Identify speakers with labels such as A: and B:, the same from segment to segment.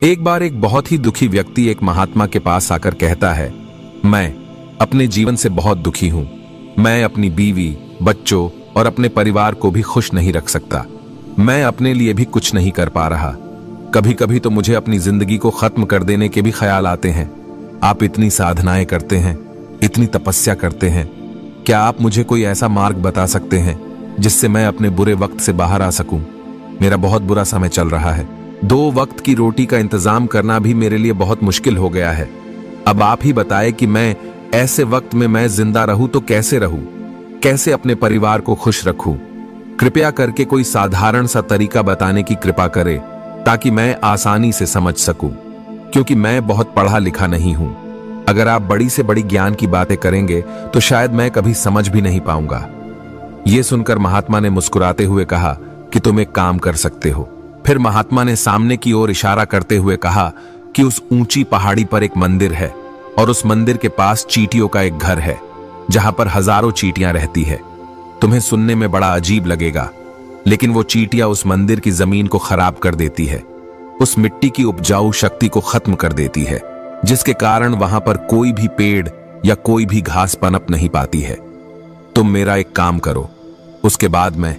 A: एक बार एक बहुत ही दुखी व्यक्ति एक महात्मा के पास आकर कहता है, मैं अपने जीवन से बहुत दुखी हूं। मैं अपनी बीवी, बच्चों और अपने परिवार को भी खुश नहीं रख सकता। मैं अपने लिए भी कुछ नहीं कर पा रहा। कभी कभी तो मुझे अपनी जिंदगी को खत्म कर देने के भी ख्याल आते हैं। आप इतनी साधनाएं करते हैं, इतनी तपस्या करते हैं, क्या आप मुझे कोई ऐसा मार्ग बता सकते हैं जिससे मैं अपने बुरे वक्त से बाहर आ सकूं? मेरा बहुत बुरा समय चल रहा है। 2 वक्त की रोटी का इंतजाम करना भी मेरे लिए बहुत मुश्किल हो गया है। अब आप ही बताएं कि मैं ऐसे वक्त में मैं जिंदा रहूं तो कैसे रहूं? कैसे अपने परिवार को खुश रखूं? कृपया करके कोई साधारण सा तरीका बताने की कृपा करें ताकि मैं आसानी से समझ सकूं, क्योंकि मैं बहुत पढ़ा लिखा नहीं हूं। अगर आप बड़ी से बड़ी ज्ञान की बातें करेंगे तो शायद मैं कभी समझ भी नहीं पाऊंगा। यह सुनकर महात्मा ने मुस्कुराते हुए कहा कि तुम एक काम कर सकते हो। फिर महात्मा ने सामने की ओर इशारा करते हुए कहा कि उस ऊंची पहाड़ी पर एक मंदिर है और उस मंदिर के पास चींटियों का एक घर है जहां पर हजारों चींटियां रहती है। तुम्हें सुनने में बड़ा अजीब लगेगा, लेकिन वो चींटियां उस मंदिर की जमीन को खराब कर देती है, उस मिट्टी की उपजाऊ शक्ति को खत्म कर देती है, जिसके कारण वहां पर कोई भी पेड़ या कोई भी घास पनप नहीं पाती है। तुम मेरा एक काम करो, उसके बाद मैं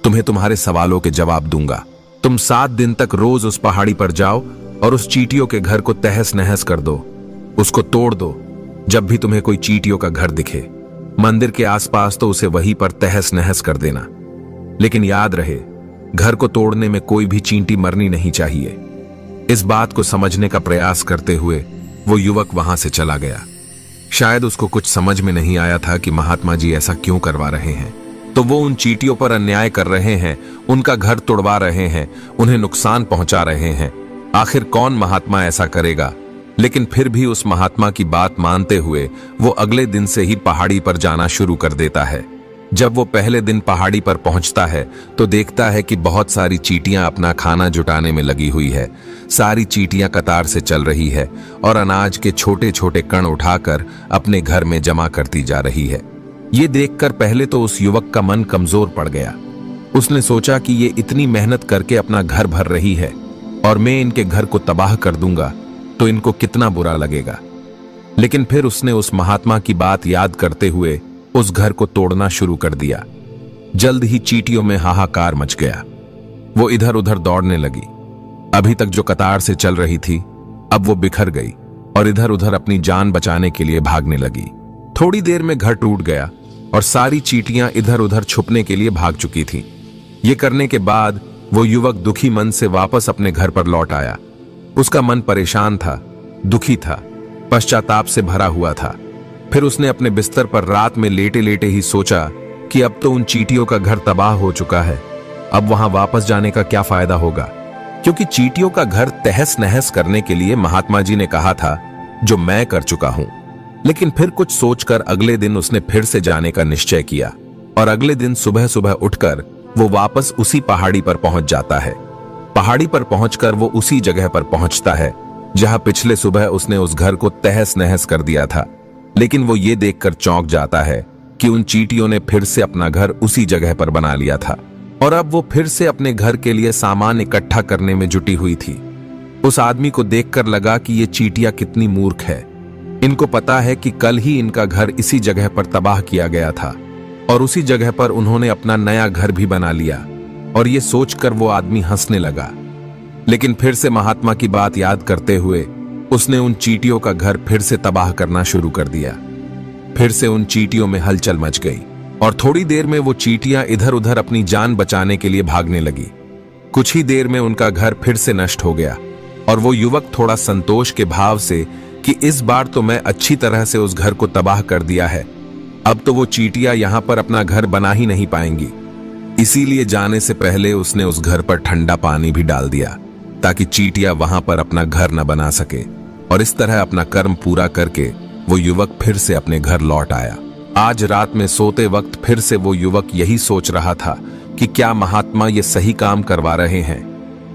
A: तुम्हें तुम्हारे सवालों के जवाब दूंगा। तुम 7 दिन तक रोज उस पहाड़ी पर जाओ और उस चींटियों के घर को तहस नहस कर दो, उसको तोड़ दो। जब भी तुम्हें कोई चींटियों का घर दिखे मंदिर के आसपास तो उसे वहीं पर तहस नहस कर देना। लेकिन याद रहे, घर को तोड़ने में कोई भी चींटी मरनी नहीं चाहिए। इस बात को समझने का प्रयास करते हुए वो युवक वहां से चला गया। शायद उसको कुछ समझ में नहीं आया था कि महात्मा जी ऐसा क्यों करवा रहे हैं। तो वो उन चींटियों पर अन्याय कर रहे हैं, उनका घर तोड़वा रहे हैं, उन्हें नुकसान पहुंचा रहे हैं। आखिर कौन महात्मा ऐसा करेगा? लेकिन फिर भी उस महात्मा की बात मानते हुए वो अगले दिन से ही पहाड़ी पर जाना शुरू कर देता है। जब वो पहले दिन पहाड़ी पर पहुंचता है तो देखता है कि बहुत सारी चींटियां अपना खाना जुटाने में लगी हुई है। सारी चींटियां कतार से चल रही है और अनाज के छोटे छोटे कण उठाकर अपने घर में जमा करती जा रही है। ये देखकर पहले तो उस युवक का मन कमजोर पड़ गया। उसने सोचा कि ये इतनी मेहनत करके अपना घर भर रही है और मैं इनके घर को तबाह कर दूंगा तो इनको कितना बुरा लगेगा। लेकिन फिर उसने उस महात्मा की बात याद करते हुए उस घर को तोड़ना शुरू कर दिया। जल्द ही चींटियों में हाहाकार मच गया। वो इधर उधर दौड़ने लगी। अभी तक जो कतार से चल रही थी अब वो बिखर गई और इधर उधर अपनी जान बचाने के लिए भागने लगी। थोड़ी देर में घर टूट गया और सारी चींटियां इधर उधर छुपने के लिए भाग चुकी थीं। ये करने के बाद वो युवक दुखी मन से वापस अपने घर पर लौट आया। उसका मन परेशान था, दुखी था, पश्चाताप से भरा हुआ था। फिर उसने अपने बिस्तर पर रात में लेटे लेटे ही सोचा कि अब तो उन चींटियों का घर तबाह हो चुका है, अब वहां वापस जाने का क्या फायदा होगा, क्योंकि चींटियों का घर तहस नहस करने के लिए महात्मा जी ने कहा था, जो मैं कर चुका हूं। लेकिन फिर कुछ सोचकर अगले दिन उसने फिर से जाने का निश्चय किया और अगले दिन सुबह सुबह उठकर वो वापस उसी पहाड़ी पर पहुंच जाता है। पहाड़ी पर पहुंचकर वो उसी जगह पर पहुंचता है जहां पिछले सुबह उसने उस घर को तहस नहस कर दिया था। लेकिन वो ये देखकर चौंक जाता है कि उन चींटियों ने फिर से अपना घर उसी जगह पर बना लिया था और अब वो फिर से अपने घर के लिए सामान इकट्ठा करने में जुटी हुई थी। उस आदमी को देखकर लगा कि ये चींटियां कितनी मूर्ख है। इनको पता है कि कल ही इनका घर इसी जगह पर तबाह किया गया था और उसी जगह पर उन्होंने अपना नया घर भी बना लिया। और ये सोचकर वो आदमी हंसने लगा। लेकिन फिर से महात्मा की बात याद करते हुए उसने उन चींटियों का घर फिर से तबाह करना शुरू कर दिया। फिर से उन चींटियों में हलचल मच गई और थोड़ी देर में वो चींटियां इधर उधर अपनी जान बचाने के लिए भागने लगी। कुछ ही देर में उनका घर फिर से नष्ट हो गया और वो युवक थोड़ा संतोष के भाव से कि इस बार तो मैं अच्छी तरह से उस घर को तबाह कर दिया है, अब तो वो चींटियां यहां पर अपना घर बना ही नहीं पाएंगी। इसीलिए जाने से पहले उसने उस घर पर ठंडा पानी भी डाल दिया ताकि चींटियां वहां पर अपना घर न बना सके। और इस तरह अपना कर्म पूरा करके वो युवक फिर से अपने घर लौट आया। आज रात में सोते वक्त फिर से वो युवक यही सोच रहा था कि क्या महात्मा ये सही काम करवा रहे हैं?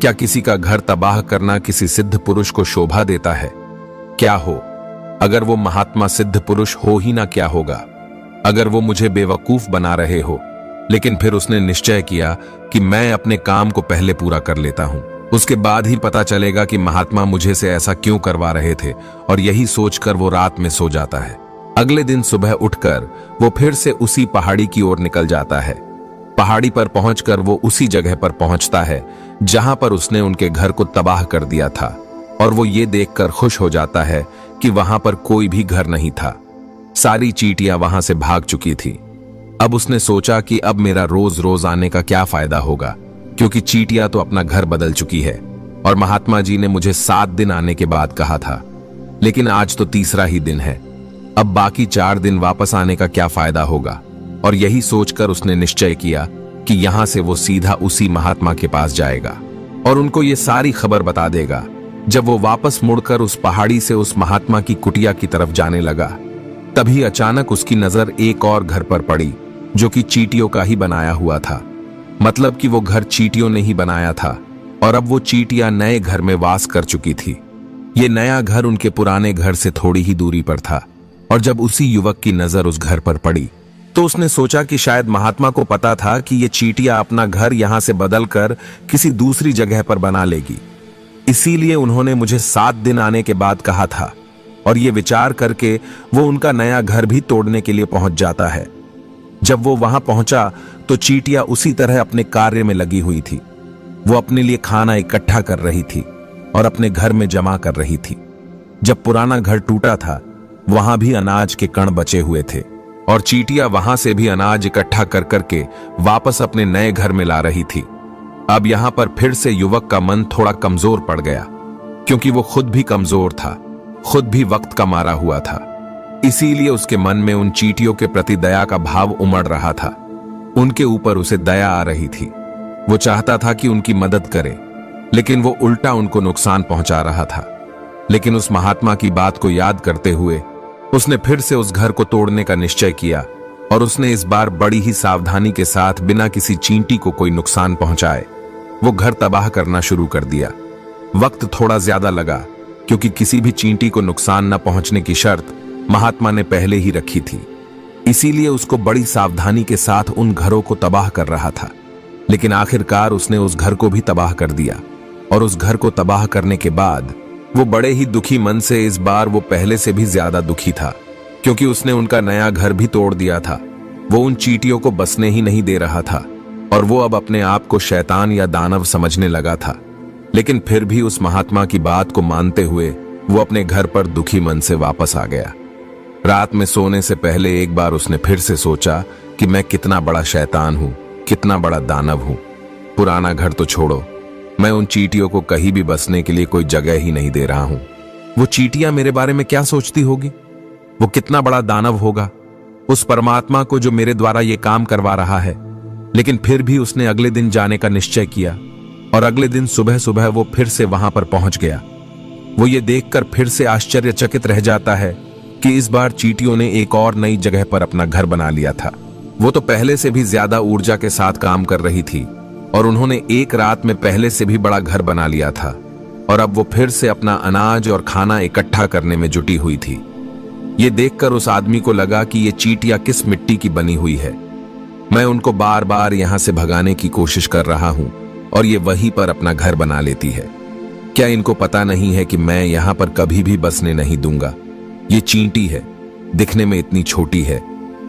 A: क्या किसी का घर तबाह करना किसी सिद्ध पुरुष को शोभा देता है? क्या हो अगर वो महात्मा सिद्ध पुरुष हो ही ना, क्या होगा अगर वो मुझे बेवकूफ बना रहे हो? लेकिन फिर उसने निश्चय किया कि मैं अपने काम को पहले पूरा कर लेता हूं। उसके बाद ही पता चलेगा कि महात्मा मुझे से ऐसा क्यों करवा रहे थे, और यही सोचकर वो रात में सो जाता है। अगले दिन सुबह उठकर वो फिर से उसी पहाड़ी की ओर निकल जाता है। पहाड़ी पर पहुंचकर वो उसी जगह पर पहुंचता है जहां पर उसने उनके घर को तबाह कर दिया था, और वो ये देखकर खुश हो जाता है कि वहां पर कोई भी घर नहीं था। सारी चींटियां वहां से भाग चुकी थी। अब उसने सोचा कि अब मेरा रोज रोज आने का क्या फायदा होगा, क्योंकि चींटियां तो अपना घर बदल चुकी है, और महात्मा जी ने मुझे 7 दिन आने के बाद कहा था, लेकिन आज तो तीसरा ही दिन है। अब बाकी 4 दिन वापस आने का क्या फायदा होगा। और यही सोचकर उसने निश्चय किया कि यहां से वो सीधा उसी महात्मा के पास जाएगा और उनको ये सारी खबर बता देगा। जब वो वापस मुड़कर उस पहाड़ी से उस महात्मा की कुटिया की तरफ जाने लगा, तभी अचानक उसकी नजर एक और घर पर पड़ी जो कि चींटियों का ही बनाया हुआ था। मतलब कि वो घर चींटियों ने ही बनाया था, और अब वो चींटियां नए घर में वास कर चुकी थी। ये नया घर उनके पुराने घर से थोड़ी ही दूरी पर था, और जब उसी युवक की नजर उस घर पर पड़ी तो उसने सोचा कि शायद महात्मा को पता था कि ये चींटियां अपना घर यहां से बदलकर किसी दूसरी जगह पर बना लेगी, इसीलिए उन्होंने मुझे 7 दिन आने के बाद कहा था। और ये विचार करके वो उनका नया घर भी तोड़ने के लिए पहुंच जाता है। जब वो वहां पहुंचा तो चींटियां उसी तरह अपने कार्य में लगी हुई थी। वो अपने लिए खाना इकट्ठा कर रही थी और अपने घर में जमा कर रही थी। जब पुराना घर टूटा था, वहां भी अनाज के कण बचे हुए थे, और चींटियां वहां से भी अनाज इकट्ठा कर करके वापस अपने नए घर में ला रही थी। अब यहां पर फिर से युवक का मन थोड़ा कमजोर पड़ गया, क्योंकि वो खुद भी कमजोर था, खुद भी वक्त का मारा हुआ था। इसीलिए उसके मन में उन चींटियों के प्रति दया का भाव उमड़ रहा था। उनके ऊपर उसे दया आ रही थी। वो चाहता था कि उनकी मदद करे, लेकिन वो उल्टा उनको नुकसान पहुंचा रहा था। लेकिन उस महात्मा की बात को याद करते हुए उसने फिर से उस घर को तोड़ने का निश्चय किया, और उसने इस बार बड़ी ही सावधानी के साथ बिना किसी चींटी को कोई नुकसान पहुंचाए वो घर तबाह करना शुरू कर दिया। वक्त थोड़ा ज्यादा लगा, क्योंकि किसी भी चींटी को नुकसान न पहुंचने की शर्त महात्मा ने पहले ही रखी थी। इसीलिए उसको बड़ी सावधानी के साथ उन घरों को तबाह कर रहा था। लेकिन आखिरकार उसने उस घर को भी तबाह कर दिया, और उस घर को तबाह करने के बाद वो बड़े ही दुखी मन से, इस बार वो पहले से भी ज्यादा दुखी था, क्योंकि उसने उनका नया घर भी तोड़ दिया था। वो उन चींटियों को बसने ही नहीं दे रहा था, और वो अब अपने आप को शैतान या दानव समझने लगा था। लेकिन फिर भी उस महात्मा की बात को मानते हुए वो अपने घर पर दुखी मन से वापस आ गया। रात में सोने से पहले एक बार उसने फिर से सोचा कि मैं कितना बड़ा शैतान हूं, कितना बड़ा दानव हूं। पुराना घर तो छोड़ो, मैं उन चींटियों को कहीं भी बसने के लिए कोई जगह ही नहीं दे रहा हूं। वो चींटियां मेरे बारे में क्या सोचती होगी? वो कितना बड़ा दानव होगा उस परमात्मा को जो मेरे द्वारा ये काम करवा रहा है। लेकिन फिर भी उसने अगले दिन जाने का निश्चय किया, और अगले दिन सुबह सुबह वो फिर से वहां पर पहुंच गया। वो ये देखकर फिर से आश्चर्यचकित रह जाता है कि इस बार चींटियों ने एक और नई जगह पर अपना घर बना लिया था। वो तो पहले से भी ज्यादा ऊर्जा के साथ काम कर रही थी, और उन्होंने एक रात में पहले से भी बड़ा घर बना लिया था, और अब वो फिर से अपना अनाज और खाना इकट्ठा करने में जुटी हुई थी। ये देखकर उस आदमी को लगा कि ये चींटियां किस मिट्टी की बनी हुई है। मैं उनको बार बार यहां से भगाने की कोशिश कर रहा हूं, और ये वहीं पर अपना घर बना लेती है। क्या इनको पता नहीं है कि मैं यहां पर कभी भी बसने नहीं दूंगा? ये चींटी है, दिखने में इतनी छोटी है,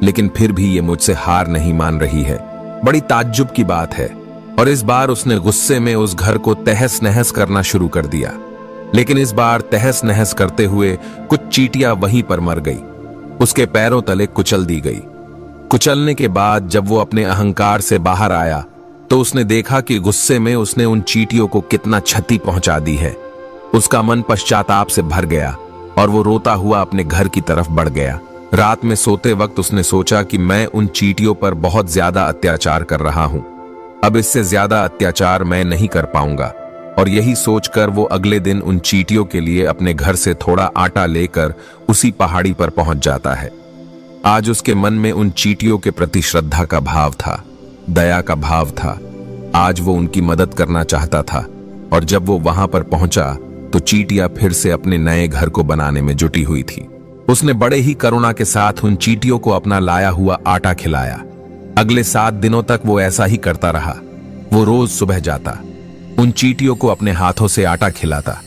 A: लेकिन फिर भी ये मुझसे हार नहीं मान रही है। बड़ी ताज्जुब की बात है। और इस बार उसने गुस्से में उस घर को तहस नहस करना शुरू कर दिया। लेकिन इस बार तहस नहस करते हुए कुछ चींटियां वहीं पर मर गई, उसके पैरों तले कुचल दी गई। कुचलने के बाद जब वो अपने अहंकार से बाहर आया तो उसने देखा कि गुस्से में उसने उन चींटियों को कितना क्षति पहुंचा दी है। उसका मन पश्चाताप से भर गया, और वो रोता हुआ अपने घर की तरफ बढ़ गया। रात में सोते वक्त उसने सोचा कि मैं उन चींटियों पर बहुत ज्यादा अत्याचार कर रहा हूं, अब इससे ज्यादा अत्याचार मैं नहीं कर पाऊंगा। और यही सोचकर वो अगले दिन उन चींटियों के लिए अपने घर से थोड़ा आटा लेकर उसी पहाड़ी पर पहुंच जाता है। आज उसके मन में उन चींटियों के प्रति श्रद्धा का भाव था, दया का भाव था। आज वो उनकी मदद करना चाहता था, और जब वो वहां पर पहुंचा तो चींटियां फिर से अपने नए घर को बनाने में जुटी हुई थी। उसने बड़े ही करुणा के साथ उन चींटियों को अपना लाया हुआ आटा खिलाया। अगले 7 दिनों तक वो ऐसा ही करता रहा। वो रोज सुबह जाता, उन चींटियों को अपने हाथों से आटा खिलाता।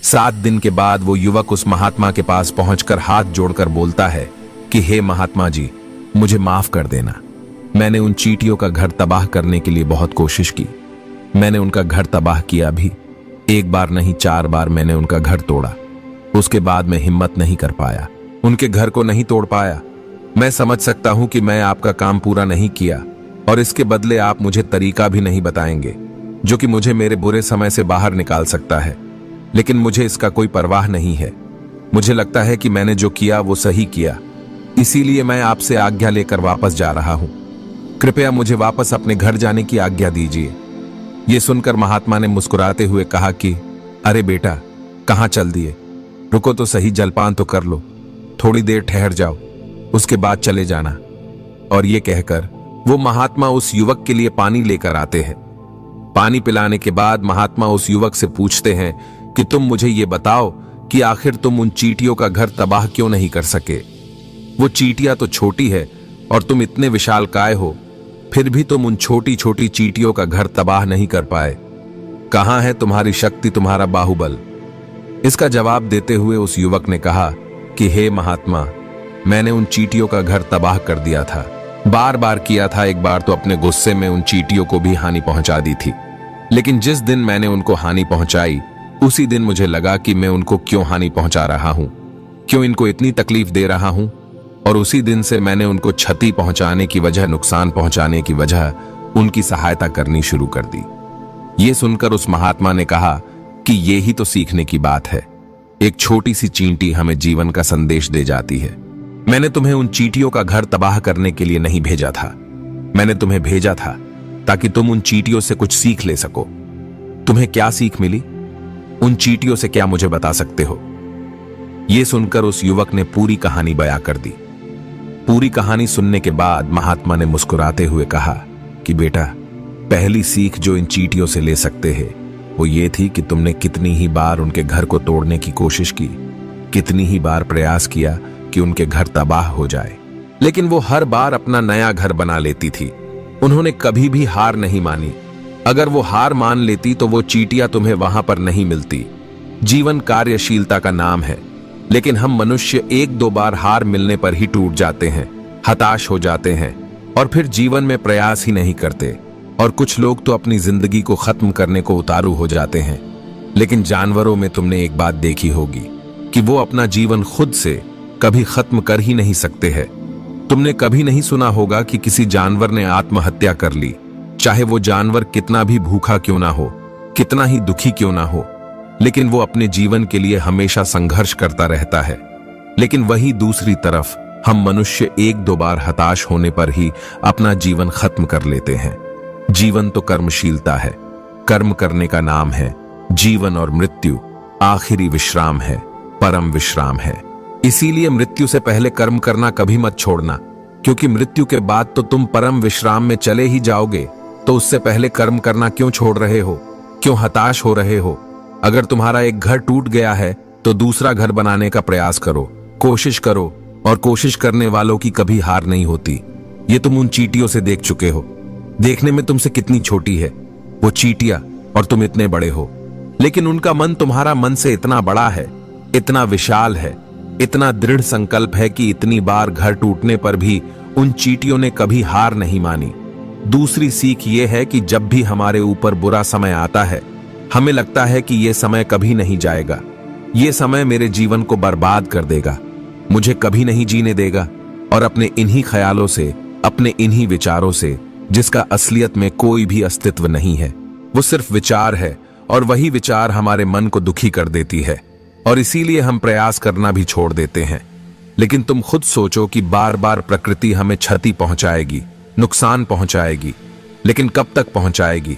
A: 7 दिन के बाद वो युवक उस महात्मा के पास पहुंचकर हाथ जोड़कर बोलता है कि हे महात्मा जी, मुझे माफ कर देना। मैंने उन चींटियों का घर तबाह करने के लिए बहुत कोशिश की। मैंने उनका घर तबाह किया भी। 1 बार नहीं 4 बार मैंने उनका घर तोड़ा। उसके बाद मैं हिम्मत नहीं कर पाया, उनके घर को नहीं तोड़ पाया। मैं समझ सकता हूं कि मैं आपका काम पूरा नहीं किया और इसके बदले आप मुझे तरीका भी नहीं बताएंगे जो कि मुझे मेरे बुरे समय से बाहर निकाल सकता है, लेकिन मुझे इसका कोई परवाह नहीं है। मुझे लगता है कि मैंने जो किया वो सही किया, इसीलिए मैं आपसे आज्ञा लेकर वापस जा रहा हूं। कृपया मुझे वापस अपने घर जाने की आज्ञा दीजिए। यह सुनकर महात्मा ने मुस्कुराते हुए कहा कि अरे बेटा, कहां चल दिए? रुको तो सही, जलपान तो कर लो, थोड़ी देर ठहर जाओ, उसके बाद चले जाना। और ये कहकर वो महात्मा उस युवक के लिए पानी लेकर आते हैं। पानी पिलाने के बाद महात्मा उस युवक से पूछते हैं कि तुम मुझे ये बताओ कि आखिर तुम उन चींटियों का घर तबाह क्यों नहीं कर सके? वो चींटियां तो छोटी है और तुम इतने विशालकाय हो, फिर भी तुम उन छोटी छोटी चींटियों का घर तबाह नहीं कर पाए। कहां है तुम्हारी शक्ति, तुम्हारा बाहुबल? इसका जवाब देते हुए उस युवक ने कहा कि हे महात्मा, मैंने उन चींटियों का घर तबाह कर दिया था, बार बार किया था। एक बार तो अपने गुस्से में उन चींटियों को भी हानि पहुंचा दी थी, लेकिन जिस दिन मैंने उनको हानि पहुंचाई उसी दिन मुझे लगा कि मैं उनको क्यों हानि पहुंचा रहा हूं, क्यों इनको इतनी तकलीफ दे रहा हूं, और उसी दिन से मैंने उनको क्षति पहुंचाने की वजह, नुकसान पहुंचाने की वजह उनकी सहायता करनी शुरू कर दी। यह सुनकर उस महात्मा ने कहा कि यह ही तो सीखने की बात है। एक छोटी सी चींटी हमें जीवन का संदेश दे जाती है। मैंने तुम्हें उन चींटियों का घर तबाह करने के लिए नहीं भेजा था, मैंने तुम्हें भेजा था ताकि तुम उन चींटियों से कुछ सीख ले सको। तुम्हें क्या सीख मिली? उन चींटियों से क्या मुझे बता सकते हो? यह सुनकर उस युवक ने पूरी कहानी बयां कर दी। पूरी कहानी सुनने के बाद महात्मा ने मुस्कुराते हुए कहा कि बेटा, पहली सीख जो इन चींटियों से ले सकते हैं वो ये थी कि तुमने कितनी ही बार उनके घर को तोड़ने की कोशिश की, कितनी ही बार प्रयास किया कि उनके घर तबाह हो जाए, लेकिन वो हर बार अपना नया घर बना लेती थी। उन्होंने कभी भी हार नहीं मानी। अगर वो हार मान लेती तो वो चींटियां तुम्हें वहां पर नहीं मिलती। जीवन कार्यशीलता का नाम है, लेकिन हम मनुष्य 1-2 बार हार मिलने पर ही टूट जाते हैं, हताश हो जाते हैं और फिर जीवन में प्रयास ही नहीं करते। और कुछ लोग तो अपनी जिंदगी को खत्म करने को उतारू हो जाते हैं। लेकिन जानवरों में तुमने एक बात देखी होगी कि वो अपना जीवन खुद से कभी खत्म कर ही नहीं सकते हैं। तुमने कभी नहीं सुना होगा कि किसी जानवर ने आत्महत्या कर ली, चाहे वो जानवर कितना भी भूखा क्यों ना हो, कितना ही दुखी क्यों ना हो, लेकिन वो अपने जीवन के लिए हमेशा संघर्ष करता रहता है। लेकिन वही दूसरी तरफ हम मनुष्य 1-2 बार हताश होने पर ही अपना जीवन खत्म कर लेते हैं। जीवन तो कर्मशीलता है, कर्म करने का नाम है। जीवन और मृत्यु आखिरी विश्राम है, परम विश्राम है। इसीलिए मृत्यु से पहले कर्म करना कभी मत छोड़ना, क्योंकि मृत्यु के बाद तो तुम परम विश्राम में चले ही जाओगे। तो उससे पहले कर्म करना क्यों छोड़ रहे हो? क्यों हताश हो रहे हो? अगर तुम्हारा एक घर टूट गया है तो दूसरा घर बनाने का प्रयास करो, कोशिश करो, और कोशिश करने वालों की कभी हार नहीं होती। ये तुम उन चींटियों से देख चुके हो। देखने में तुमसे कितनी छोटी है वो चींटियां और तुम इतने बड़े हो, लेकिन उनका मन तुम्हारा मन से इतना बड़ा है, इतना विशाल है, इतना दृढ़ संकल्प है कि इतनी बार घर टूटने पर भी उन चींटियों ने कभी हार नहीं मानी। दूसरी सीख ये है कि जब भी हमारे ऊपर बुरा समय आता है, हमें लगता है कि यह समय कभी नहीं जाएगा, यह समय मेरे जीवन को बर्बाद कर देगा, मुझे कभी नहीं जीने देगा। और अपने इन्हीं ख्यालों से, अपने इन्हीं विचारों से, जिसका असलियत में कोई भी अस्तित्व नहीं है, वो सिर्फ विचार है, और वही विचार हमारे मन को दुखी कर देती है, और इसीलिए हम प्रयास करना भी छोड़ देते हैं। लेकिन तुम खुद सोचो कि बार बार प्रकृति हमें क्षति पहुंचाएगी, नुकसान पहुंचाएगी, लेकिन कब तक पहुंचाएगी?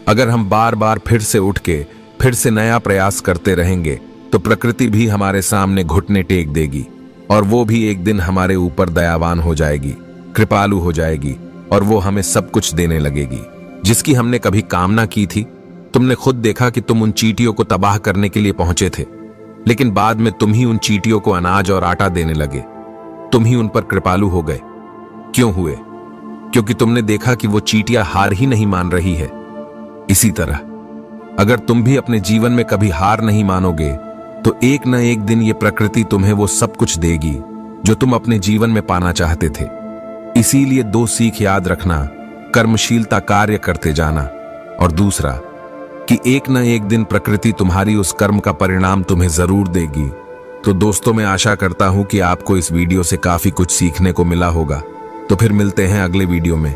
A: अगर हम बार बार फिर से उठ के फिर से नया प्रयास करते रहेंगे तो प्रकृति भी हमारे सामने घुटने टेक देगी, और वो भी एक दिन हमारे ऊपर दयावान हो जाएगी, कृपालु हो जाएगी, और वो हमें सब कुछ देने लगेगी जिसकी हमने कभी कामना की थी। तुमने खुद देखा कि तुम उन चींटियों को तबाह करने के लिए पहुंचे थे, लेकिन बाद में तुम ही उन चींटियों को अनाज और आटा देने लगे, तुम ही उन पर कृपालु हो गए। क्यों हुए? क्योंकि तुमने देखा कि वो चींटियां हार ही नहीं मान रही है। इसी तरह अगर तुम भी अपने जीवन में कभी हार नहीं मानोगे तो एक न एक दिन ये प्रकृति तुम्हें वो सब कुछ देगी जो तुम अपने जीवन में पाना चाहते थे। इसीलिए 2 सीख याद रखना, कर्मशीलता कार्य करते जाना, और दूसरा कि एक न एक दिन प्रकृति तुम्हारी उस कर्म का परिणाम तुम्हें जरूर देगी। तो दोस्तों, मैं आशा करता हूं कि आपको इस वीडियो से काफी कुछ सीखने को मिला होगा। तो फिर मिलते हैं अगले वीडियो में।